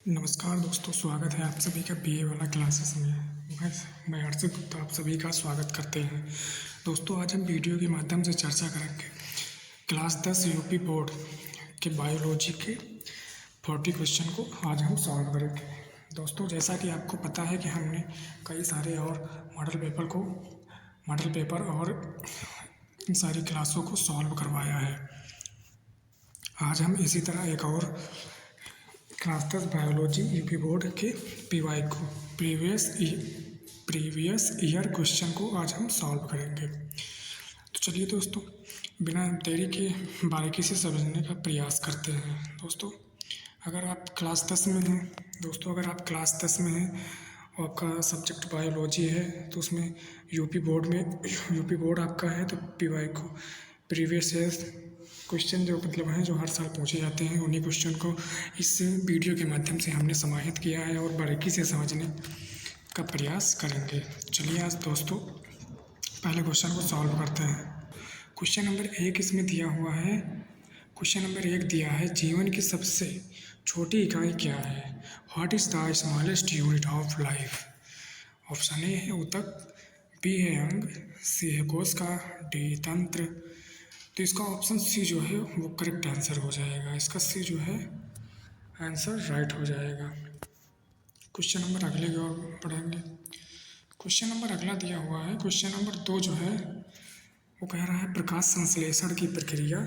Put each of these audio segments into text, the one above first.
नमस्कार दोस्तों, स्वागत है आप सभी का बीए वाला क्लासेस में। मैं हर्षित गुप्ता आप सभी का स्वागत करते हैं। दोस्तों, आज हम वीडियो के माध्यम से चर्चा करेंगे क्लास 10 यूपी बोर्ड के बायोलॉजी के 40 क्वेश्चन को आज हम सॉल्व करेंगे। दोस्तों, जैसा कि आपको पता है कि हमने कई सारे और मॉडल पेपर और इन सारी क्लासों को सॉल्व करवाया है। आज हम इसी तरह एक और क्लास 10 बायोलॉजी यूपी बोर्ड के पीवाई को प्रीवियस ईयर क्वेश्चन को आज हम सॉल्व करेंगे। तो चलिए दोस्तों, बिना देरी के बारीकी से समझने का प्रयास करते हैं। दोस्तों, अगर आप क्लास 10 में हैं अगर आप क्लास 10 में हैं और आपका सब्जेक्ट बायोलॉजी है तो उसमें यूपी बोर्ड आपका है तो पीवाई को प्रीवियस ईयर क्वेश्चन जो हैं जो हर साल पूछे जाते हैं उन्हीं क्वेश्चन को इस वीडियो के माध्यम से हमने समाहित किया है और बारीकी से समझने का प्रयास करेंगे। चलिए आज दोस्तों पहले क्वेश्चन को सॉल्व करते हैं। क्वेश्चन नंबर 1 इसमें दिया हुआ है। क्वेश्चन नंबर 1 दिया है, जीवन की सबसे छोटी इकाई क्या है? What is the smallest unit of life? Option A है ऊतक, बी है अंग, सी है कोशिका, डी तंत्र। तो इसका ऑप्शन सी जो है वो करेक्ट आंसर हो जाएगा। इसका सी जो है आंसर राइट हो जाएगा। क्वेश्चन नंबर अगले की ओर पढ़ेंगे। क्वेश्चन नंबर अगला दिया हुआ है। क्वेश्चन नंबर 2 जो है वो कह रहा है, प्रकाश संश्लेषण की प्रक्रिया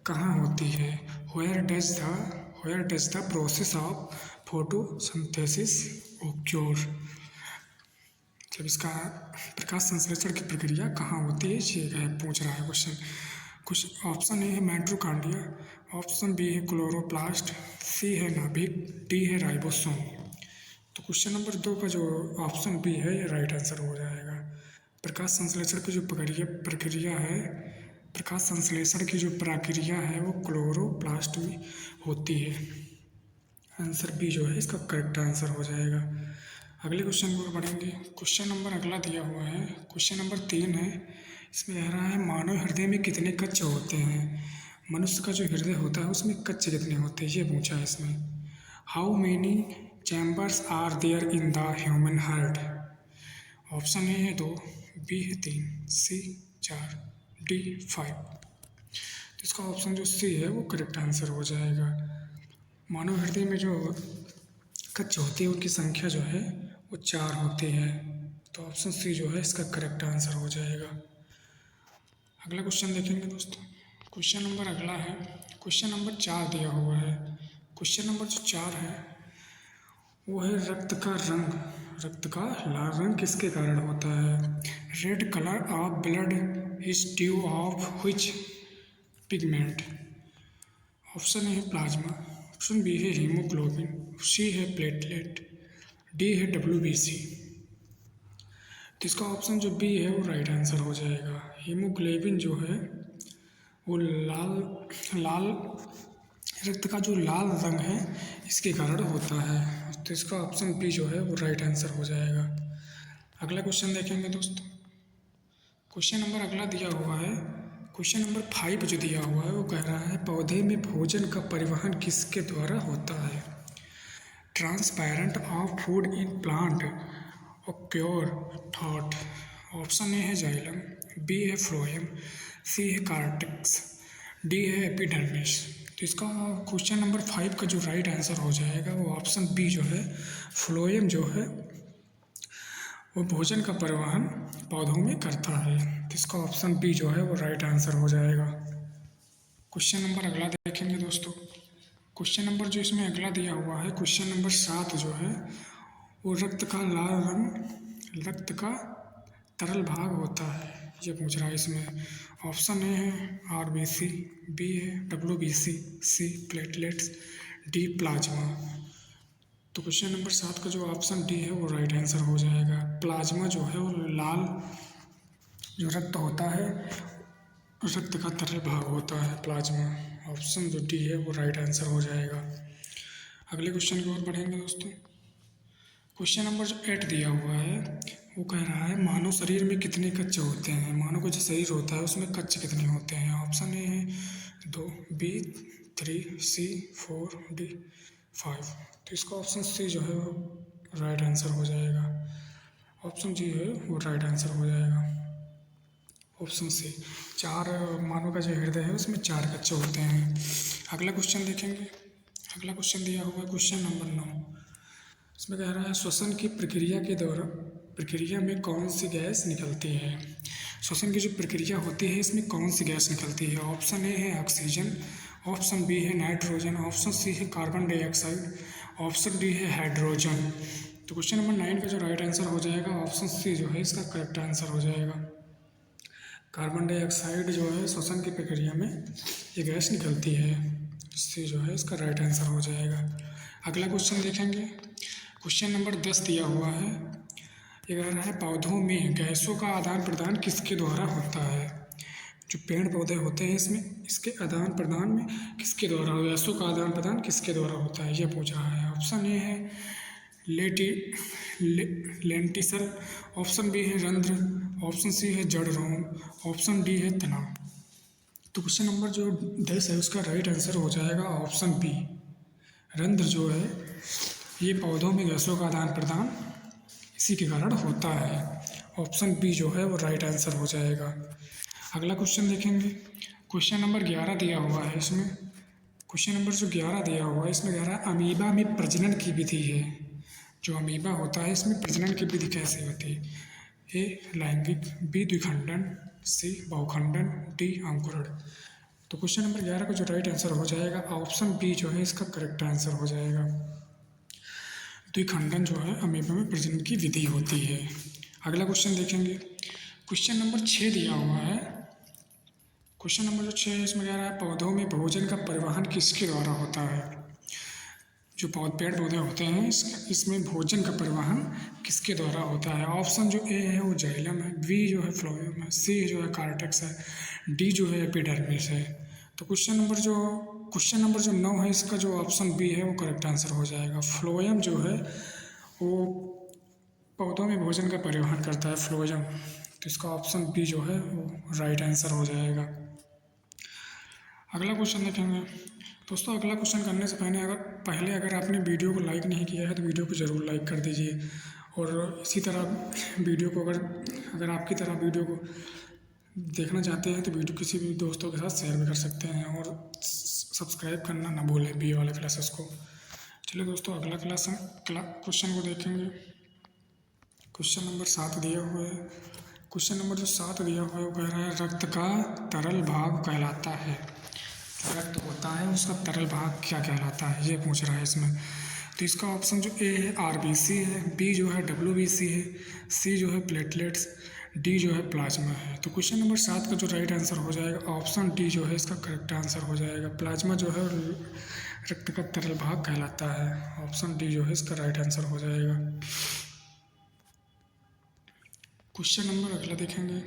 कहाँ होती है? Where does the process of photosynthesis occur? जब इसका प्रकाश संश्लेषण की प्रक्रिया कहाँ होती है ये पूछ रहा है क्वेश्चन। कुछ ऑप्शन ए है माइटोकॉन्ड्रिया, ऑप्शन बी है क्लोरोप्लास्ट, सी है नाभिक, डी है राइबोसोम। तो क्वेश्चन नंबर 2 का जो ऑप्शन बी है ये राइट आंसर हो जाएगा। प्रकाश संश्लेषण की जो प्रक्रिया है वो क्लोरोप्लास्ट में होती है। आंसर बी जो है इसका करेक्ट आंसर हो जाएगा। अगले क्वेश्चन को बढ़ेंगे। क्वेश्चन नंबर अगला दिया हुआ है। क्वेश्चन नंबर 3 है। इसमें कह रहा है, मानव हृदय में कितने कक्ष होते हैं? मनुष्य का जो हृदय होता है उसमें कक्ष कितने होते हैं ये पूछा है इसमें। How many chambers are there in the human heart? Option A है 2, बी है 3, सी 4, डी 5। तो इसका ऑप्शन जो सी है वो करेक्ट आंसर हो जाएगा। मानव हृदय में जो कक्ष होती है उनकी संख्या जो है वो 4 होती है। तो ऑप्शन सी जो है इसका करेक्ट आंसर हो जाएगा। अगला क्वेश्चन देखेंगे दोस्तों। क्वेश्चन नंबर अगला है। क्वेश्चन नंबर 4 दिया हुआ है। क्वेश्चन नंबर जो 4 है वो है, रक्त का लाल रंग किसके कारण होता है? Red colour of blood is due of which pigment? Option A है प्लाज्मा, ऑप्शन बी है हीमोग्लोबिन, सी है प्लेटलेट, डी है WBC। तो इसका ऑप्शन जो बी है वो राइट आंसर हो जाएगा। हीमोग्लोबिन जो है वो लाल रक्त का जो लाल रंग है इसके कारण होता है। तो इसका ऑप्शन बी जो है वो राइट आंसर हो जाएगा। अगला क्वेश्चन देखेंगे दोस्तों। क्वेश्चन नंबर अगला दिया हुआ है। क्वेश्चन नंबर 5 जो दिया हुआ है वो कह रहा है, पौधे में भोजन का परिवहन किसके द्वारा होता है? Transport of food in plant occur through. Option A है जाइलम, बी है फ्लोएम, सी है कार्टेक्स, डी है एपिडर्मिस। तो इसका क्वेश्चन नंबर 5 का जो राइट आंसर हो जाएगा वो ऑप्शन बी जो है फ्लोएम जो है वो भोजन का परिवहन पौधों में करता है। तो इसका ऑप्शन बी जो है वो राइट आंसर हो जाएगा। क्वेश्चन नंबर अगला देखेंगे दोस्तों। क्वेश्चन नंबर जो इसमें अगला दिया हुआ है, क्वेश्चन नंबर 7 जो है वो रक्त का लाल रंग रक्त का तरल भाग होता है ये पूछ रहा है इसमें। ऑप्शन ए है RBC, बी है WBC, C platelets, D plasma. तो क्वेश्चन नंबर 7 का जो ऑप्शन डी है वो राइट आंसर हो जाएगा। प्लाज्मा जो है वो लाल जो रक्त होता है रक्त का तरल भाग होता है प्लाज्मा। ऑप्शन जो डी है वो राइट आंसर हो जाएगा। अगले क्वेश्चन की ओर बढ़ेंगे दोस्तों। क्वेश्चन नंबर जो 8 दिया हुआ है वो कह रहा है, मानव शरीर में कितने कक्ष होते हैं? मानव का जो शरीर होता है उसमें कक्ष कितने होते हैं? ऑप्शन ए है 2, बी 3, सी 4, डी 5। तो इसका ऑप्शन सी जो है वो राइट आंसर हो जाएगा। ऑप्शन जी है वो राइट आंसर हो जाएगा। ऑप्शन सी, 4 मानव का जो हृदय है उसमें 4 कच्चे होते हैं। अगला क्वेश्चन देखेंगे। अगला क्वेश्चन दिया हुआ है क्वेश्चन नंबर 9। इसमें कह रहा है श्वसन की प्रक्रिया में कौन सी गैस निकलती है। श्वसन की जो प्रक्रिया होती है इसमें कौन सी गैस निकलती है। ऑप्शन ए है ऑक्सीजन, ऑप्शन बी है नाइट्रोजन, ऑप्शन सी है कार्बन डाइऑक्साइड, ऑप्शन डी है हाइड्रोजन। तो क्वेश्चन नंबर 9 का जो राइट आंसर हो जाएगा ऑप्शन सी जो है इसका करेक्ट आंसर हो जाएगा। कार्बन डाइऑक्साइड जो है श्वसन की प्रक्रिया में ये गैस निकलती है, सी जो है इसका राइट आंसर हो जाएगा। अगला क्वेश्चन देखेंगे। क्वेश्चन नंबर 10 दिया हुआ है। ये कह रहा है पौधों में गैसों का आदान प्रदान किसके द्वारा होता है। जो पेड़ पौधे होते हैं इसमें इसके आदान प्रदान में किसके द्वारा, गैसों का आदान प्रदान किसके द्वारा होता है ये पूछ रहा है। ऑप्शन ए है लेंटिसल, ऑप्शन बी है रंध्र, ऑप्शन सी है जड़ रोम, ऑप्शन डी है तना। तो क्वेश्चन नंबर जो 10 है उसका राइट आंसर हो जाएगा ऑप्शन बी। रंध्र जो है ये पौधों में गैसों का आदान प्रदान इसी के कारण होता है। ऑप्शन बी जो है वो राइट आंसर हो जाएगा। अगला क्वेश्चन देखेंगे। क्वेश्चन नंबर 11 दिया हुआ है। इसमें क्वेश्चन नंबर जो 11 दिया हुआ है इसमें कह रहा है अमीबा में प्रजनन की विधि है। जो अमीबा होता है इसमें प्रजनन की विधि कैसे होती है। ए लैंगिक, बी द्विखंडन, सी बहुखंडन, डी अंकुरण। तो क्वेश्चन नंबर 11 का जो राइट आंसर हो जाएगा ऑप्शन बी जो है इसका करेक्ट आंसर हो जाएगा। द्विखंडन जो है अमीबा में प्रजनन की विधि होती है। अगला क्वेश्चन देखेंगे। क्वेश्चन नंबर 6 दिया हुआ है। क्वेश्चन नंबर जो 6 है इसमें कह रहा है पौधों में भोजन का परिवहन किसके द्वारा होता है। जो पेड़ पौधे होते हैं इसमें भोजन का परिवहन किसके द्वारा होता है। ऑप्शन जो ए है वो जाइलम है, बी जो है फ्लोएम है, सी जो है कार्टेक्स है, डी जो है एपिडर्मिस है। तो क्वेश्चन नंबर जो 9 है इसका जो ऑप्शन बी है वो करेक्ट आंसर हो जाएगा। फ्लोएम जो है वो पौधों में भोजन का परिवहन करता है, फ्लोएम। तो इसका ऑप्शन बी जो है वो राइट आंसर हो जाएगा। अगला क्वेश्चन देखेंगे। दोस्तों अगला क्वेश्चन करने से पहले अगर आपने वीडियो को लाइक नहीं किया है तो वीडियो को ज़रूर लाइक कर दीजिए। और इसी तरह वीडियो को अगर आपकी तरह वीडियो को देखना चाहते हैं तो वीडियो किसी भी दोस्तों के साथ शेयर भी कर सकते हैं। और सब्सक्राइब करना ना भूलें बी वाले क्लासेस को। चलिए दोस्तों अगला क्वेश्चन को देखेंगे। क्वेश्चन नंबर 7 दिया हुआ है। क्वेश्चन नंबर जो 7 दिया हुआ है वो कह रहा है रक्त का तरल भाग कहलाता है। रक्त होता है उसका तरल भाग क्या कहलाता है ये पूछ रहा है इसमें। तो इसका ऑप्शन जो ए है आरबीसी है, बी जो है डब्ल्यूबीसी है, सी जो है प्लेटलेट्स, डी जो है प्लाज्मा है। तो क्वेश्चन नंबर 7 का जो राइट आंसर हो जाएगा ऑप्शन डी जो है इसका करेक्ट आंसर हो जाएगा। प्लाज्मा जो है रक्त का तरल भाग कहलाता है। ऑप्शन डी जो है इसका राइट आंसर हो जाएगा। क्वेश्चन नंबर अगला देखेंगे।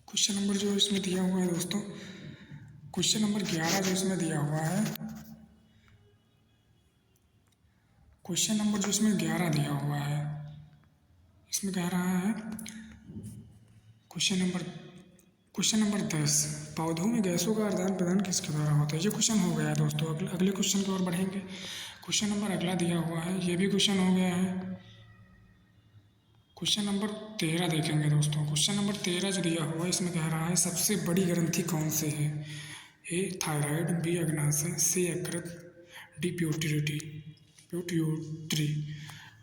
क्वेश्चन नंबर जो इसमें दिया हुआ है दोस्तों, क्वेश्चन नंबर 11 जो इसमें दिया हुआ है, क्वेश्चन नंबर जो इसमें 11 दिया हुआ है इसमें कह रहा है क्वेश्चन नंबर 10 पौधों में गैसों का आदान प्रदान किसके द्वारा होता है। ये क्वेश्चन हो गया है दोस्तों। अगले क्वेश्चन की ओर बढ़ेंगे। क्वेश्चन नंबर अगला दिया हुआ है, ये भी क्वेश्चन हो गया है। क्वेश्चन नंबर 13 देखेंगे दोस्तों। क्वेश्चन नंबर 13 जो दिया हुआ है इसमें कह रहा है सबसे बड़ी ग्रंथि कौन सी है। ए थायराइड, बी अग्नाशय, सी यकृत, डी प्यूटरी।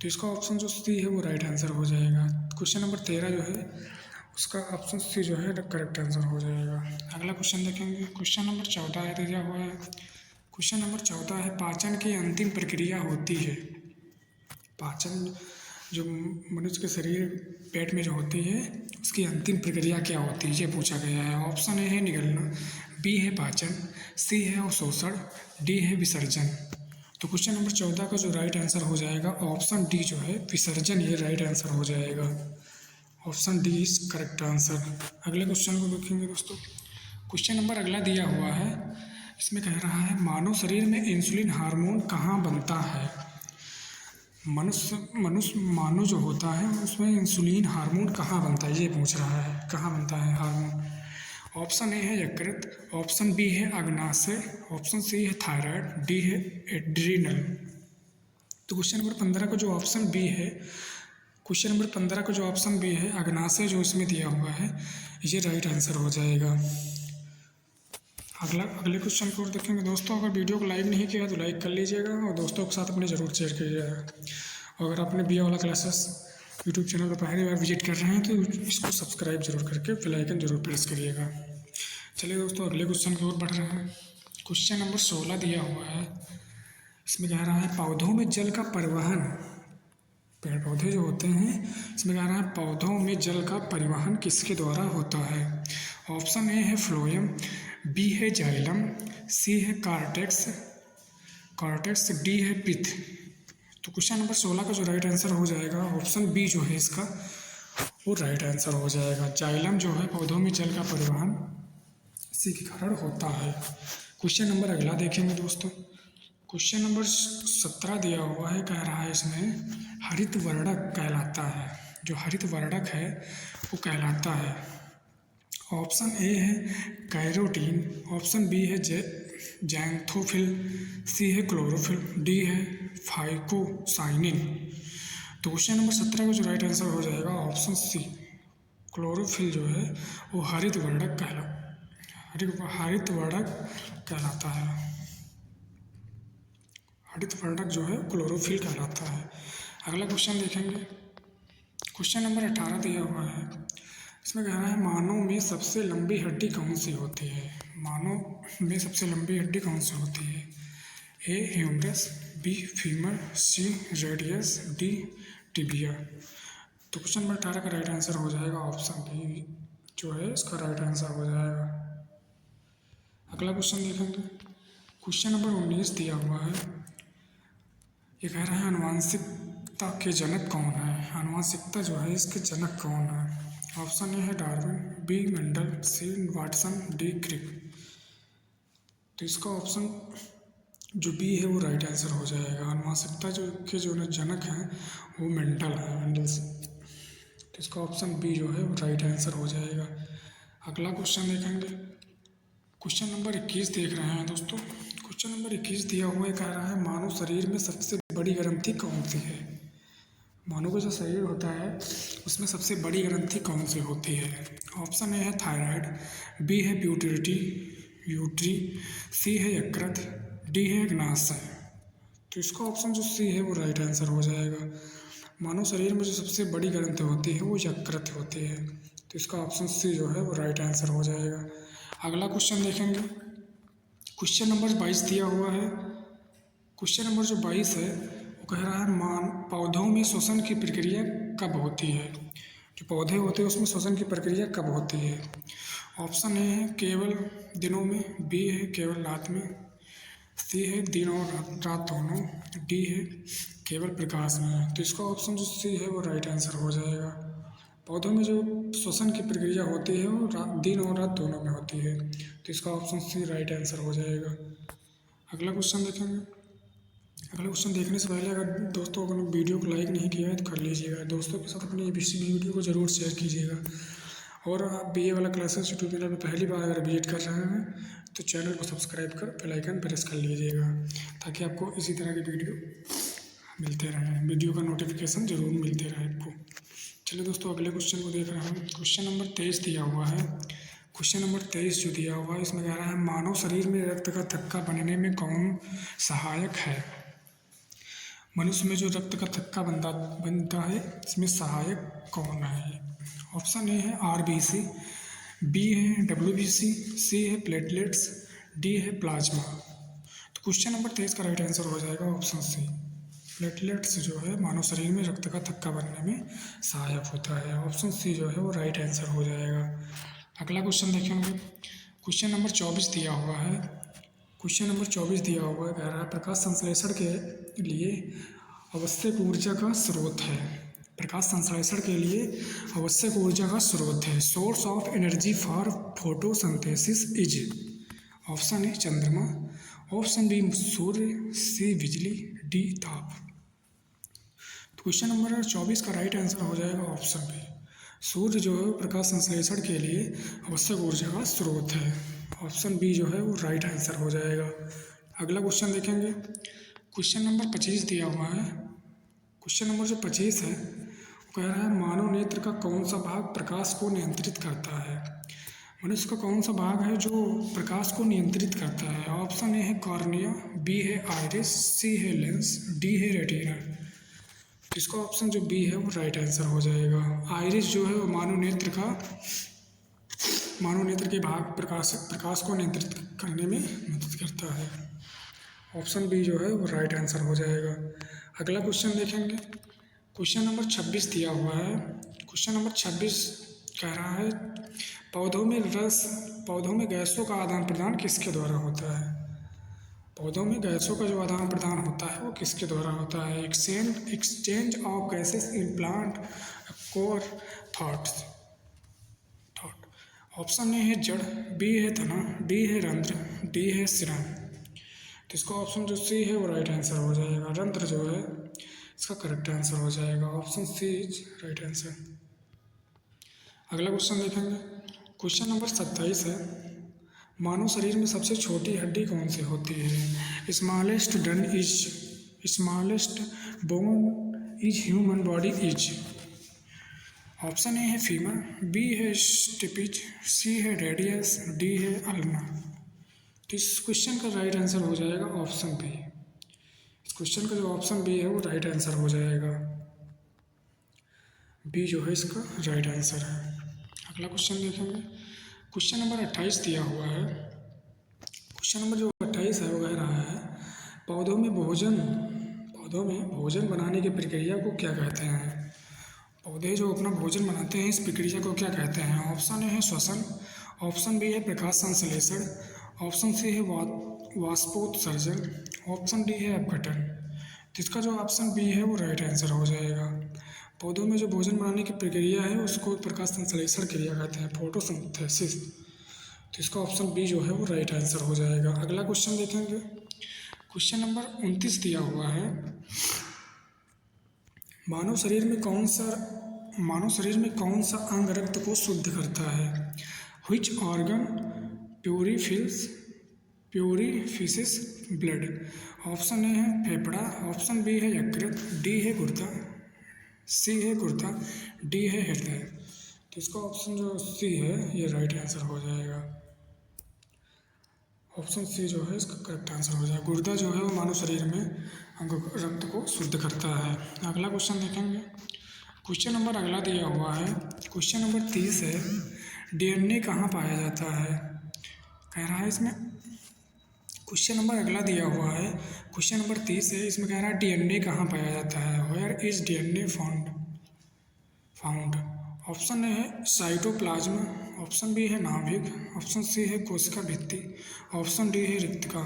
तो इसका ऑप्शन जो सी है वो राइट आंसर हो जाएगा। क्वेश्चन नंबर 13 जो है उसका ऑप्शन सी जो है करेक्ट आंसर हो जाएगा। अगला क्वेश्चन देखेंगे। क्वेश्चन नंबर 14 है दिया हुआ है। क्वेश्चन नंबर 14 है पाचन की अंतिम प्रक्रिया होती है। पाचन जो मनुष्य के शरीर पेट में जो होती है उसकी अंतिम प्रक्रिया क्या होती है ये पूछा गया है। ऑप्शन ए है निगलना, बी है पाचन, सी है अवशोषण, डी है विसर्जन। तो क्वेश्चन नंबर 14 का जो राइट आंसर हो जाएगा ऑप्शन डी जो है विसर्जन, ये राइट आंसर हो जाएगा। Option D is correct answer. अगले क्वेश्चन को देखेंगे दोस्तों। क्वेश्चन नंबर अगला दिया हुआ है। इसमें कह रहा है मानव शरीर में इंसुलिन हार्मोन कहाँ बनता है। मानव जो होता है उसमें इंसुलिन हार्मोन कहाँ बनता है ये पूछ रहा है, कहाँ बनता है हार्मोन। ऑप्शन ए है यकृत, ऑप्शन बी है अग्नाशय, ऑप्शन सी है थायराइड, डी है एड्रीनल। तो क्वेश्चन नंबर 15 का जो ऑप्शन बी है, क्वेश्चन नंबर 15 का जो ऑप्शन बी है अग्नाशय जो इसमें दिया हुआ है, ये राइट आंसर हो जाएगा। अगले क्वेश्चन को देखेंगे दोस्तों। अगर वीडियो को लाइक नहीं किया तो लाइक कर लीजिएगा और दोस्तों के साथ अपने ज़रूर शेयर कीजिएगा। अगर आपने BA वाला क्लासेस यूट्यूब चैनल पर पहली बार विजिट कर रहे हैं तो इसको सब्सक्राइब जरूर करके बेल आइकन जरूर प्रेस करिएगा। चलिए दोस्तों अगले क्वेश्चन की ओर बढ़ रहे हैं। क्वेश्चन नंबर 16 दिया हुआ है, इसमें कह रहा है पौधों में जल का परिवहन, पेड़ पौधे जो होते हैं इसमें कह रहा है पौधों में जल का परिवहन किसके द्वारा होता है। ऑप्शन ए है फ्लोएम, बी है जाइलम, सी है कार्टेक्स, डी है पिथ। तो क्वेश्चन नंबर 16 का जो राइट आंसर हो जाएगा ऑप्शन बी जो है इसका वो राइट आंसर हो जाएगा। जाइलम जो है पौधों में जल का परिवहन इसी के कारण होता है। क्वेश्चन नंबर अगला देखेंगे दोस्तों। क्वेश्चन नंबर 17 दिया हुआ है, कह रहा है इसमें हरित वर्णक कहलाता है, जो हरित वर्णक है वो कहलाता है। ऑप्शन ए है कैरोटीन, ऑप्शन बी है जैंथोफिल, सी है क्लोरोफिल, डी है फाइकोसाइनिन। तो क्वेश्चन नंबर 17 का जो राइट आंसर हो जाएगा ऑप्शन सी, क्लोरोफिल जो है वो हरित वर्णक कहलाता है। हरित वर्णक जो है क्लोरोफिल कहलाता है। अगला क्वेश्चन देखेंगे। क्वेश्चन नंबर 18 दिया हुआ है, इसमें कह रहा है मानव में सबसे लंबी हड्डी कौन सी होती है। मानव में सबसे लंबी हड्डी कौन सी होती है। ए ह्यूमरस, बी फीमर, सी रेडियस, डी टिबिया। तो क्वेश्चन नंबर 18 का राइट आंसर हो जाएगा ऑप्शन बी जो है इसका राइट आंसर हो जाएगा। अगला क्वेश्चन देखेंगे। क्वेश्चन नंबर 19 दिया हुआ है, ये कह रहा है आनुवांशिकता के जनक कौन है। आनुवांशिकता जो है इसके जनक कौन है। ऑप्शन ए है डार्विन, बी मेंडल, सी वाटसन, डी क्रिक। तो इसका ऑप्शन जो बी है वो राइट आंसर हो जाएगा। आनुवांशिकता जो जनक हैं वो मेंडल है, मेंडल से। तो इसका ऑप्शन बी जो है वो राइट आंसर हो जाएगा। अगला क्वेश्चन देखेंगे। क्वेश्चन नंबर 21 देख रहे हैं दोस्तों। क्वेश्चन नंबर 21 दिया हुआ है, कह रहा है मानव शरीर में सबसे बड़ी ग्रंथि कौन सी है। मानव का जो शरीर होता है उसमें सबसे बड़ी ग्रंथि कौन सी होती है। ऑप्शन ए है थायराइड, बी है यूट्री, सी है यकृत, डी है अग्नाशय। तो इसका ऑप्शन जो सी है वो राइट आंसर हो जाएगा। मानव शरीर में जो सबसे बड़ी ग्रंथि होती है वो यकृत होती है। तो इसका ऑप्शन सी जो है वो राइट आंसर हो जाएगा। अगला क्वेश्चन देखेंगे। क्वेश्चन नंबर 22 दिया हुआ है। क्वेश्चन नंबर जो 22 है वो कह रहा है पौधों में श्वसन की प्रक्रिया कब होती है। जो पौधे होते हैं उसमें श्वसन की प्रक्रिया कब होती है। ऑप्शन ए है केवल दिनों में, बी है केवल रात में, सी है दिन और रात दोनों, डी है केवल प्रकाश में। तो इसका ऑप्शन जो सी है वो राइट आंसर हो जाएगा। पौधों में जो श्वसन की प्रक्रिया होती है वो दिन और रात दोनों में होती है। तो इसका ऑप्शन सी राइट आंसर हो जाएगा। अगला क्वेश्चन देखेंगे। अगला क्वेश्चन देखने से पहले अगर दोस्तों अगर वीडियो को लाइक नहीं किया है तो कर लीजिएगा। दोस्तों के साथ अपनी वीडियो को ज़रूर शेयर कीजिएगा। और आप BA वाला क्लासेस यूट्यूब चैनल पर पहली बार अगर विजिट कर रहे हैं तो चैनल को सब्सक्राइब कर बेल आइकन प्रेस कर लीजिएगा, ताकि आपको इसी तरह की वीडियो मिलते रहें, वीडियो का नोटिफिकेशन ज़रूर मिलते रहे आपको। चलिए दोस्तों अगले क्वेश्चन को देख रहे हैं। क्वेश्चन नंबर 23 दिया हुआ है। क्वेश्चन नंबर 23 जो दिया हुआ है इसमें कह रहा है मानव शरीर में रक्त का थक्का बनने में कौन सहायक है। मनुष्य में जो रक्त का थक्का बनता है इसमें सहायक कौन है। ऑप्शन ए है RBC, बी है WBC, सी है प्लेटलेट्स, डी है प्लाज्मा। तो क्वेश्चन नंबर 23 का राइट आंसर हो जाएगा ऑप्शन सी। प्लेटलेट्स जो है मानव शरीर में रक्त का थक्का बनने में सहायक होता है। ऑप्शन सी जो है वो राइट आंसर हो जाएगा। अगला क्वेश्चन देखेंगे। क्वेश्चन नंबर 24 दिया हुआ है। क्वेश्चन नंबर 24 दिया हुआ है, कह रहा है प्रकाश संश्लेषण के लिए आवश्यक ऊर्जा का स्रोत है। प्रकाश संश्लेषण के लिए आवश्यक ऊर्जा का स्रोत है। Source of energy for photosynthesis is. Option ए चंद्रमा, ऑप्शन बी सूर्य, सी बिजली, डी ताप। तो क्वेश्चन नंबर 24 का राइट आंसर हो जाएगा ऑप्शन बी। सूर्य जो है वो प्रकाश संश्लेषण के लिए आवश्यक ऊर्जा का स्रोत है। ऑप्शन बी जो है वो राइट आंसर हो जाएगा। अगला क्वेश्चन देखेंगे। क्वेश्चन नंबर 25 दिया हुआ है। क्वेश्चन नंबर जो 25 है वो कह रहा है मानव नेत्र का कौन सा भाग प्रकाश को नियंत्रित करता है। मनुष्य का कौन सा भाग है जो प्रकाश को नियंत्रित करता है। ऑप्शन ए है कॉर्निया, बी है आइरिस, सी है लेंस, डी है रेटिना। इसका ऑप्शन जो बी है वो राइट आंसर हो जाएगा। आइरिस जो है वो मानव नेत्र के भाग प्रकाश को नियंत्रित करने में मदद करता है। ऑप्शन बी जो है वो राइट आंसर हो जाएगा। अगला क्वेश्चन देखेंगे। क्वेश्चन नंबर 26 दिया हुआ है। क्वेश्चन नंबर 26 कह रहा है पौधों में गैसों का आदान प्रदान किसके द्वारा होता है। पौधों में गैसों का जो आदान प्रदान होता है वो किसके द्वारा होता है। Exchange of gases in plant core thought. Option A है जड़, बी है तना, डी है रंध्र, डी है सिरा। तो इसका ऑप्शन जो सी है वो राइट आंसर हो जाएगा। रंध्र जो है इसका करेक्ट आंसर हो जाएगा। Option C is right answer. अगला क्वेश्चन देखेंगे। क्वेश्चन नंबर 27 है मानव शरीर में सबसे छोटी हड्डी कौन सी होती है। Smallest bone is human body is. Option A है फीमर, बी है स्टिपिज, सी है रेडियस, डी है अल्ना। तो इस क्वेश्चन का राइट आंसर हो जाएगा ऑप्शन बी। इस क्वेश्चन का जो ऑप्शन बी है वो राइट आंसर हो जाएगा। बी जो है इसका राइट आंसर है। अगला क्वेश्चन देखेंगे। क्वेश्चन नंबर 28 दिया हुआ है। क्वेश्चन नंबर जो 28 है वो कह रहा है पौधों में भोजन बनाने की प्रक्रिया को क्या कहते हैं। पौधे जो अपना भोजन बनाते हैं इस प्रक्रिया को क्या कहते हैं। ऑप्शन ए है श्वसन, ऑप्शन बी है प्रकाश संश्लेषण, ऑप्शन सी है वाष्पोत्सर्जन, ऑप्शन डी है अपघटन। तो इसका जो ऑप्शन बी है वो राइट आंसर हो जाएगा। पौधों में जो भोजन बनाने की प्रक्रिया है उसको प्रकाश संश्लेषण क्रिया कहते हैं, फोटोसिंथेसिस। तो इसका ऑप्शन बी जो है वो राइट आंसर हो जाएगा। अगला क्वेश्चन देखेंगे। क्वेश्चन नंबर 29 दिया हुआ है मानव शरीर में कौन सा अंग रक्त को शुद्ध करता है। Which organ purifies blood. Option A है फेफड़ा, ऑप्शन बी है यकृत, डी है गुर्दा, सी है गुर्दा, डी है हृदय। तो इसका ऑप्शन जो सी है ये राइट आंसर हो जाएगा। ऑप्शन सी जो है इसका करेक्ट आंसर हो जाएगा। गुर्दा जो है वो मानव शरीर में रक्त को शुद्ध करता है। अगला क्वेश्चन देखेंगे। क्वेश्चन नंबर अगला दिया हुआ है। क्वेश्चन नंबर 30 है डीएनए कहाँ पाया जाता है। कह रहा है इसमें क्वेश्चन नंबर अगला दिया हुआ है। क्वेश्चन नंबर 30 है। इसमें कह रहा है डीएनए कहाँ पाया जाता है। Where is DNA found. Option A है साइटोप्लाज्म, ऑप्शन बी है नाभिक, ऑप्शन सी है कोशिका भित्ति, ऑप्शन डी है रिक्तिका।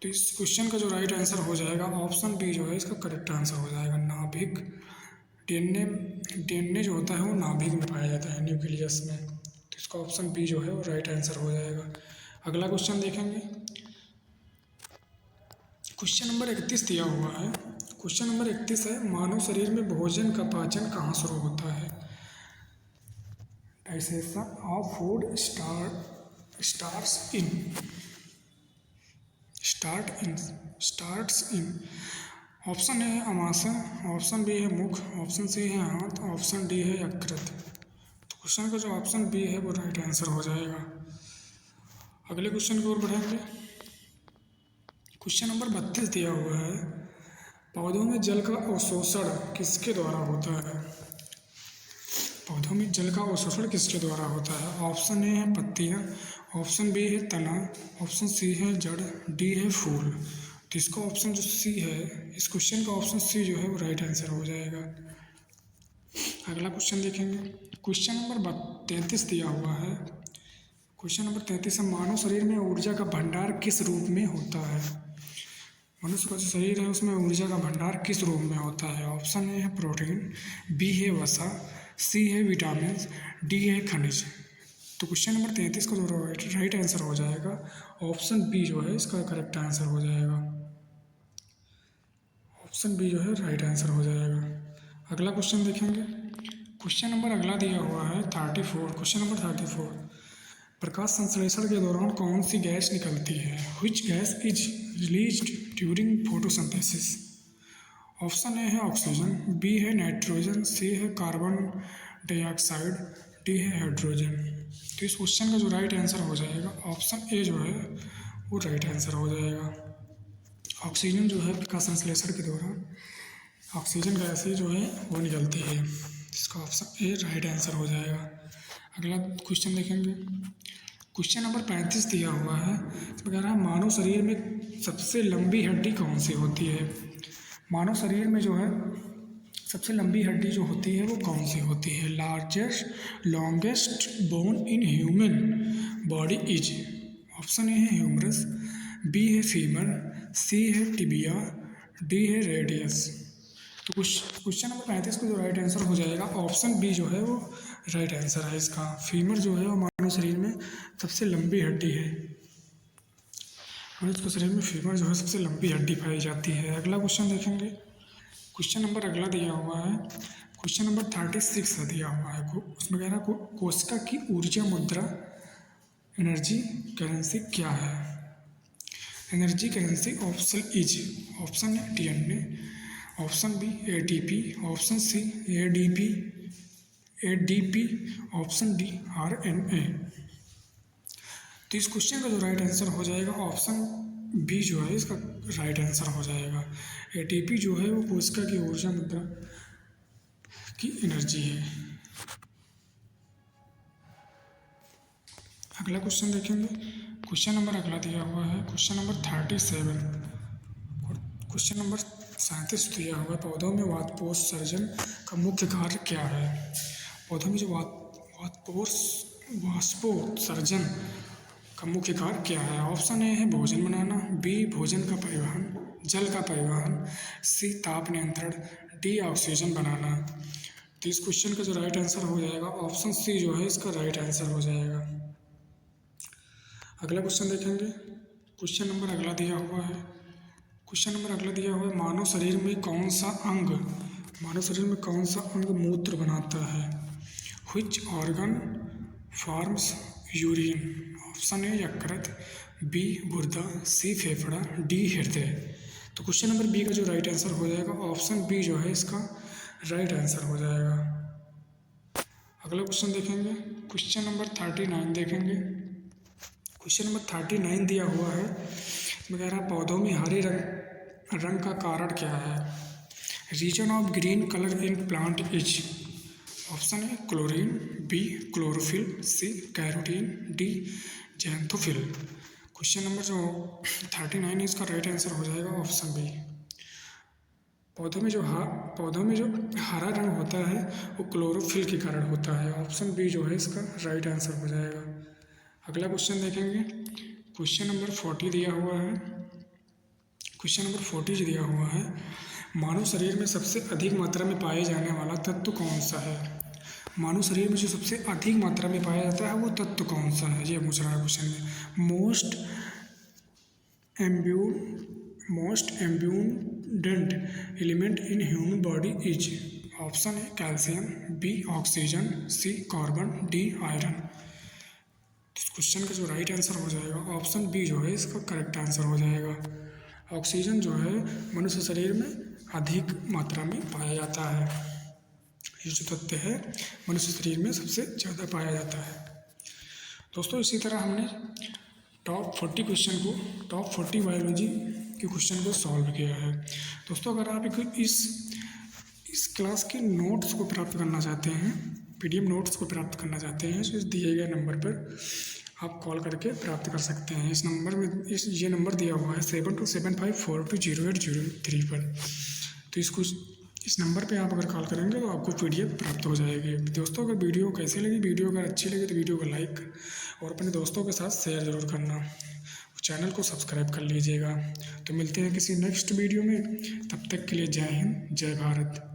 तो इस क्वेश्चन का जो राइट आंसर हो जाएगा ऑप्शन बी जो है इसका करेक्ट आंसर हो जाएगा। नाभिक। डीएनए जो होता है वो नाभिक में पाया जाता है, न्यूक्लियस में। तो इसका ऑप्शन बी जो है वो राइट आंसर हो जाएगा। अगला क्वेश्चन देखेंगे। क्वेश्चन नंबर 31 दिया हुआ है। क्वेश्चन नंबर 31 है मानव शरीर में भोजन का पाचन कहाँ शुरू होता है। Digestion of food starts in. Option A है अमाशय, ऑप्शन बी है मुख, ऑप्शन सी है हाथ, ऑप्शन डी है यकृत। तो क्वेश्चन का जो ऑप्शन बी है वो राइट आंसर हो जाएगा। अगले क्वेश्चन की ओर बढ़ेंगे। क्वेश्चन नंबर 32 दिया हुआ है पौधों में जल का अवशोषण किसके द्वारा होता है। पौधों में जल का अवशोषण किसके द्वारा होता है। ऑप्शन ए है पत्तियाँ, ऑप्शन बी है तना, ऑप्शन सी है जड़, डी है फूल। तो इसका ऑप्शन जो सी है, इस क्वेश्चन का ऑप्शन सी जो है वो राइट आंसर हो जाएगा। अगला क्वेश्चन देखेंगे। क्वेश्चन नंबर 33 दिया हुआ है। क्वेश्चन नंबर 33 है मानव शरीर में ऊर्जा का भंडार किस रूप में होता है। मनुष्य का जो शरीर है उसमें ऊर्जा का भंडार किस रूप में होता है। ऑप्शन ए है प्रोटीन, बी है वसा, सी है विटामिन, डी है खनिज। तो क्वेश्चन नंबर 33 का जो राइट आंसर हो जाएगा ऑप्शन बी जो है इसका करेक्ट आंसर हो जाएगा। ऑप्शन बी जो है राइट आंसर हो जाएगा। अगला क्वेश्चन देखेंगे। क्वेश्चन नंबर अगला दिया हुआ है 34। क्वेश्चन नंबर 34, प्रकाश संश्लेषण के दौरान कौन सी गैस निकलती है? Which gas is released during photosynthesis? Option A है ऑक्सीजन, बी है नाइट्रोजन, सी है कार्बन डाइऑक्साइड, डी है हाइड्रोजन। तो इस क्वेश्चन का जो राइट आंसर हो जाएगा ऑप्शन ए जो है वो राइट आंसर हो जाएगा। ऑक्सीजन जो है प्रकाश संश्लेषण के दौरान ऑक्सीजन गैस ही जो है वो निकलती है। इसका ऑप्शन ए राइट आंसर हो जाएगा। अगला क्वेश्चन देखेंगे। क्वेश्चन नंबर 35 दिया हुआ है, इसमें कह रहा है मानव शरीर में सबसे लंबी हड्डी कौन सी होती है? मानव शरीर में जो है सबसे लंबी हड्डी जो होती है वो कौन सी होती है? Largest longest bone in human body is? Option A है ह्यूमरस, बी है फीमर, सी है टिबिया, डी है रेडियस। तो क्वेश्चन नंबर 35 को जो राइट आंसर हो जाएगा ऑप्शन बी जो है वो राइट आंसर है इसका। फीमर जो है वो मानव शरीर में सबसे लंबी हड्डी है। मनुष्य के शरीर में फीमर जो है सबसे लंबी हड्डी पाई जाती है। अगला क्वेश्चन देखेंगे। क्वेश्चन नंबर अगला दिया हुआ है, क्वेश्चन नंबर 36 दिया हुआ है। उसमें कह रहा है कोशिका की ऊर्जा मुद्रा एनर्जी करेंसी क्या है? Energy currency option is, option A DNA, option B ATP, option C ADP, option D RNA. तो इस क्वेश्चन का जो राइट आंसर हो जाएगा ऑप्शन बी जो है इसका राइट आंसर हो जाएगा। एटीपी जो है वो कोशिका की ऊर्जा मुद्रा की एनर्जी है। अगला क्वेश्चन देखेंगे। क्वेश्चन नंबर अगला दिया हुआ है, क्वेश्चन नंबर 37। क्वेश्चन नंबर 37 दिया हुआ है, पौधों में वाष्पोत्सर्जन का मुख्य कार्य क्या है? पौधों में जो वाष्पोत्सर्जन का मुख्य कार्य क्या है? ऑप्शन ए है भोजन बनाना, बी भोजन का परिवहन, जल का परिवहन, सी ताप नियंत्रण, डी ऑक्सीजन बनाना। तो इस क्वेश्चन का जो राइट आंसर हो जाएगा ऑप्शन सी जो है इसका राइट आंसर हो जाएगा। अगला क्वेश्चन देखेंगे। क्वेश्चन नंबर अगला दिया हुआ है, क्वेश्चन नंबर अगला दिया हुआ है, मानव शरीर में कौन सा अंग मूत्र बनाता है? Which organ forms urine? Option A यकृत, बी गुर्दा, सी फेफड़ा, डी हृदय। तो क्वेश्चन नंबर बी का जो राइट आंसर हो जाएगा ऑप्शन बी जो है इसका राइट आंसर हो जाएगा। अगला क्वेश्चन देखेंगे। क्वेश्चन नंबर 39 देखेंगे। क्वेश्चन नंबर 39 दिया हुआ है, इसमें कह रहा है पौधों में हरे रंग का कारण क्या है? Reason of green colour in plant is? Option A chlorine, B chlorophyll, C carotene, D xanthophyll. Question number जो 39 इसका राइट आंसर हो जाएगा ऑप्शन बी। पौधों में जो हरा रंग होता है वो क्लोरोफिल के कारण होता है। ऑप्शन बी जो है इसका राइट आंसर हो जाएगा। अगला क्वेश्चन देखेंगे। क्वेश्चन नंबर 40 दिया हुआ है। क्वेश्चन नंबर 40 दिया हुआ है, मानव शरीर में सबसे अधिक मात्रा में पाए जाने वाला तत्व कौन सा है? मानव शरीर में जो सबसे अधिक मात्रा में पाया जाता है वो तत्व कौन सा है, ये पूछ रहा है क्वेश्चन में। Most abundant element in human body is? Option A calcium, B oxygen, C carbon, D iron. इस क्वेश्चन का जो राइट आंसर हो जाएगा ऑप्शन बी जो है इसका करेक्ट आंसर हो जाएगा। ऑक्सीजन जो है मनुष्य शरीर में अधिक मात्रा में पाया जाता है। ये जो तत्व है मनुष्य शरीर में सबसे ज़्यादा पाया जाता है। दोस्तों इसी तरह हमने टॉप 40 बायोलॉजी के क्वेश्चन को सॉल्व किया है। दोस्तों अगर आप इस क्लास के नोट्स को प्राप्त करना चाहते हैं, PDF नोट्स को प्राप्त करना चाहते हैं, तो इस दिए गए नंबर पर आप कॉल करके प्राप्त कर सकते हैं। इस नंबर में ये नंबर दिया हुआ है 7275420803 पर। तो इस नंबर पे आप अगर कॉल करेंगे तो आपको PDF प्राप्त हो जाएगी। दोस्तों अगर वीडियो कैसे लगी, वीडियो अगर अच्छी लगी तो वीडियो को लाइक और अपने दोस्तों के साथ शेयर ज़रूर करना, चैनल को सब्सक्राइब कर लीजिएगा। तो मिलते हैं किसी नेक्स्ट वीडियो में, तब तक के लिए जय हिंद, जय भारत।